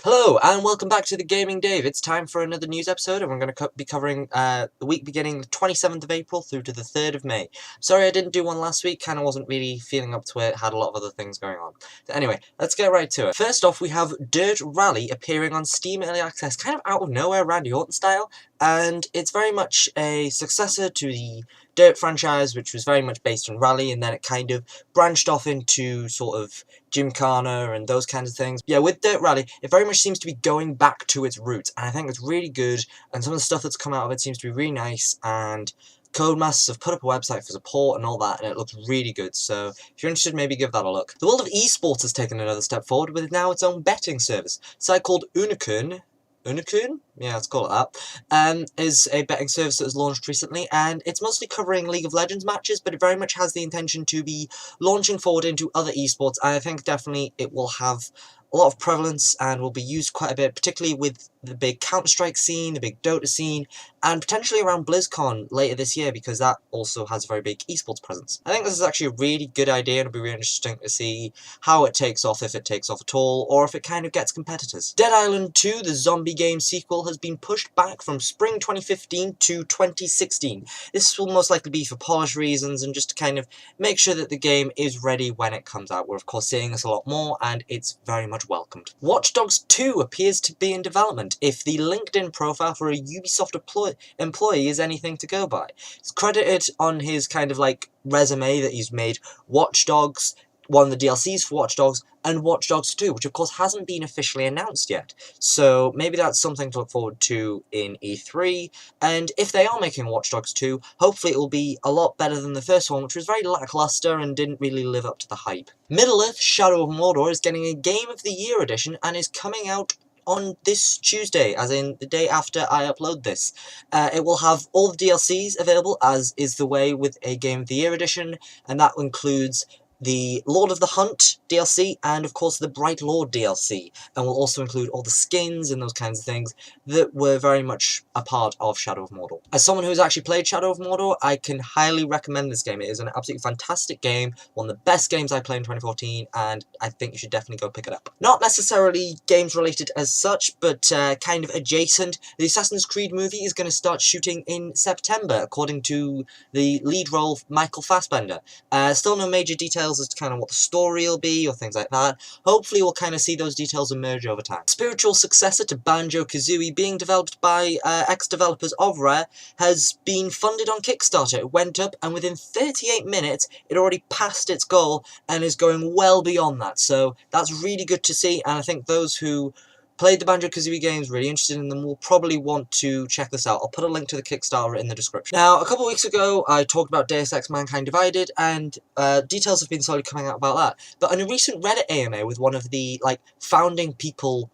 Hello and welcome back to the Gaming Dave. It's time for another news episode, and we're going to be covering the week beginning the 27th of April through to the 3rd of May. Sorry I didn't do one last week, kind of wasn't really feeling up to it, had a lot of other things going on. So anyway, let's get right to it. First off, we have Dirt Rally appearing on Steam Early Access, kind of out of nowhere, Randy Orton style, and it's very much a successor to the Dirt franchise, which was very much based on Rally, and then it kind of branched off into sort of Gymkhana and those kinds of things. Yeah, with Dirt Rally, it very much seems to be going back to its roots, and I think it's really good, and some of the stuff that's come out of it seems to be really nice, and Codemasters have put up a website for support and all that, and it looks really good, so if you're interested, maybe give that a look. The world of esports has taken another step forward with now its own betting service. A site called Unicorn? Yeah, let's call it that, is a betting service that was launched recently, and it's mostly covering League of Legends matches, but it very much has the intention to be launching forward into other esports, and I think definitely it will have a lot of prevalence and will be used quite a bit, particularly with the big Counter-Strike scene, the big Dota scene, and potentially around BlizzCon later this year, because that also has a very big esports presence. I think this is actually a really good idea, and it'll be really interesting to see how it takes off, if it takes off at all, or if it kind of gets competitors. Dead Island 2, the zombie game sequel, has been pushed back from spring 2015 to 2016. This will most likely be for polish reasons and just to kind of make sure that the game is ready when it comes out. We're of course seeing this a lot more, and it's very much welcomed. Watch Dogs 2 appears to be in development, if the LinkedIn profile for a Ubisoft employee is anything to go by. It's credited on his kind of like resume that he's made Watch Dogs, one of the DLCs for Watch Dogs, and Watch Dogs 2, which of course hasn't been officially announced yet. So maybe that's something to look forward to in E3, and if they are making Watch Dogs 2, hopefully it will be a lot better than the first one, which was very lackluster and didn't really live up to the hype. Middle-earth Shadow of Mordor is getting a Game of the Year edition and is coming out on this Tuesday, as in the day after I upload this. It will have all the DLCs available, as is the way with a Game of the Year edition, and that includes the Lord of the Hunt DLC, and of course the Bright Lord DLC, and will also include all the skins and those kinds of things that were very much a part of Shadow of Mordor. As someone who has actually played Shadow of Mordor, I can highly recommend this game. It is an absolutely fantastic game, one of the best games I played in 2014, and I think you should definitely go pick it up. Not necessarily games related as such, but kind of adjacent. The Assassin's Creed movie is going to start shooting in September, according to the lead role, Michael Fassbender. Still no major details as to kind of what the story will be or things like that. Hopefully we'll kind of see those details emerge over time. Spiritual successor to Banjo Kazooie, being developed by ex-developers of Rare, has been funded on Kickstarter. It went up, and within 38 minutes it already passed its goal and is going well beyond that, so that's really good to see, and I think those who played the Banjo Kazooie games, really interested in them, will probably want to check this out. I'll put a link to the Kickstarter in the description. Now, a couple of weeks ago, I talked about Deus Ex Mankind Divided, and details have been slowly coming out about that. But in a recent Reddit AMA with one of the founding people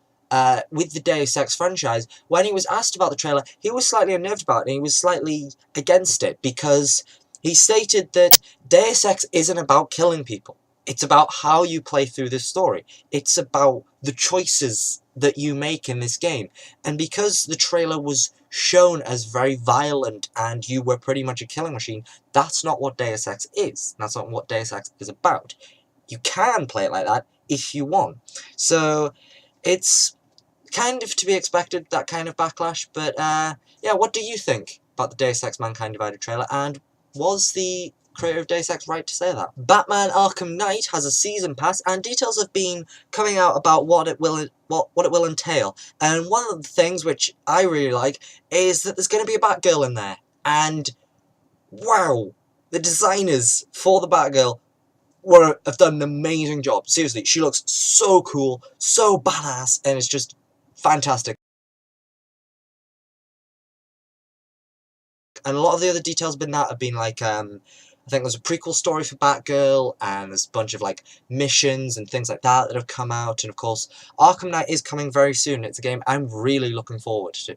with the Deus Ex franchise, when he was asked about the trailer, he was slightly unnerved about it, and he was slightly against it, because he stated that Deus Ex isn't about killing people. It's about how you play through this story. It's about the choices that you make in this game. And because the trailer was shown as very violent and you were pretty much a killing machine, that's not what Deus Ex is. That's not what Deus Ex is about. You can play it like that if you want. So it's kind of to be expected, that kind of backlash. But yeah, what do you think about the Deus Ex Mankind Divided trailer? And was the creator of Deus Ex right to say that? Batman Arkham Knight has a season pass, and details have been coming out about what it will entail. And one of the things which I really like is that there's going to be a Batgirl in there. And wow, the designers for the Batgirl have done an amazing job. Seriously, she looks so cool, so badass, and it's just fantastic. And a lot of the other details have been like, I think there's a prequel story for Batgirl, and there's a bunch of missions and things like that that have come out, and of course Arkham Knight is coming very soon. It's a game I'm really looking forward to.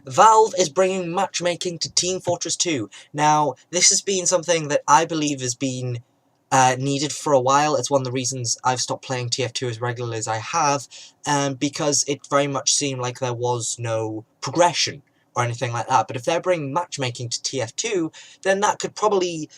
Valve is bringing matchmaking to Team Fortress 2. Now, this has been something that I believe has been needed for a while. It's one of the reasons I've stopped playing TF2 as regularly as I have, because it very much seemed like there was no progression or anything like that. But if they're bringing matchmaking to TF2, then that could probably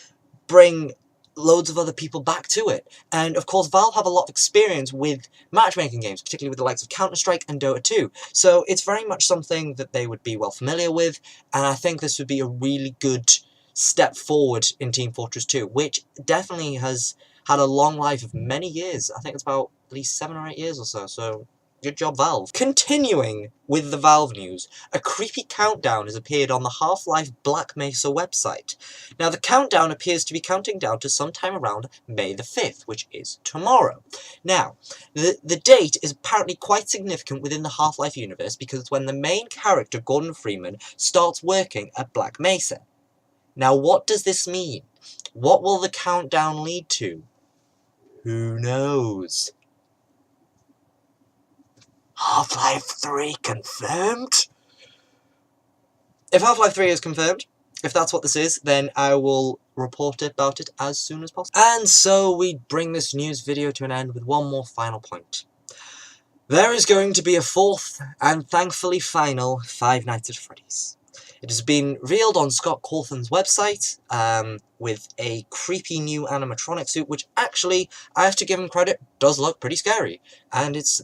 bring loads of other people back to it. And of course, Valve have a lot of experience with matchmaking games, particularly with the likes of Counter-Strike and Dota 2. So it's very much something that they would be well familiar with, and I think this would be a really good step forward in Team Fortress 2, which definitely has had a long life of many years. I think it's about at least 7 or 8 years or so, so good job, Valve. Continuing with the Valve news, a creepy countdown has appeared on the Half-Life Black Mesa website. Now, the countdown appears to be counting down to sometime around May the 5th, which is tomorrow. Now, the date is apparently quite significant within the Half-Life universe because it's when the main character, Gordon Freeman, starts working at Black Mesa. Now, what does this mean? What will the countdown lead to? Who knows? Half-Life 3 confirmed? If Half-Life 3 is confirmed, if that's what this is, then I will report about it as soon as possible. And so we bring this news video to an end with one more final point. There is going to be a fourth, and thankfully final, Five Nights at Freddy's. It has been revealed on Scott Cawthon's website, with a creepy new animatronic suit, which actually, I have to give him credit, does look pretty scary. And it's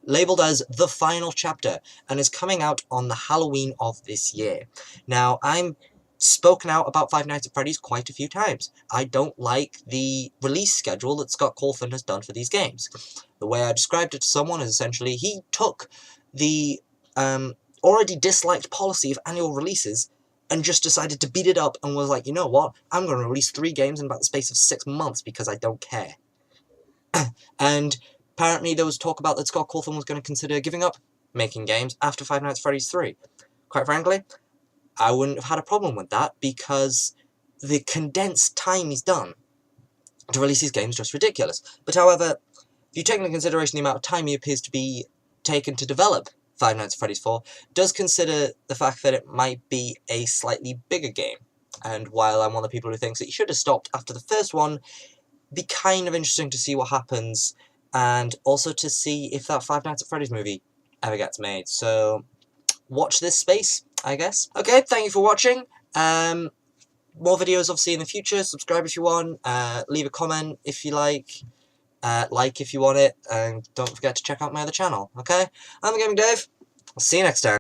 labelled as the final chapter, and is coming out on the Halloween of this year. Now, I'm spoken out about Five Nights at Freddy's quite a few times. I don't like the release schedule that Scott Cawthon has done for these games. The way I described it to someone is essentially he took the already disliked policy of annual releases and just decided to beat it up and was like, you know what, I'm going to release 3 games in about the space of 6 months because I don't care. And apparently there was talk about that Scott Cawthon was going to consider giving up making games after Five Nights at Freddy's 3. Quite frankly, I wouldn't have had a problem with that because the condensed time he's done to release these games is just ridiculous. But however, if you take into consideration the amount of time he appears to be taken to develop Five Nights at Freddy's 4, does consider the fact that it might be a slightly bigger game. And while I'm one of the people who thinks that he should have stopped after the first one, it'd be kind of interesting to see what happens, and also to see if that Five Nights at Freddy's movie ever gets made. So, watch this space, I guess. Okay, thank you for watching. More videos obviously in the future. Subscribe if you want. Leave a comment if you like if you want it, and don't forget to check out my other channel, okay? I'm the Gaming Dave. I'll see you next time.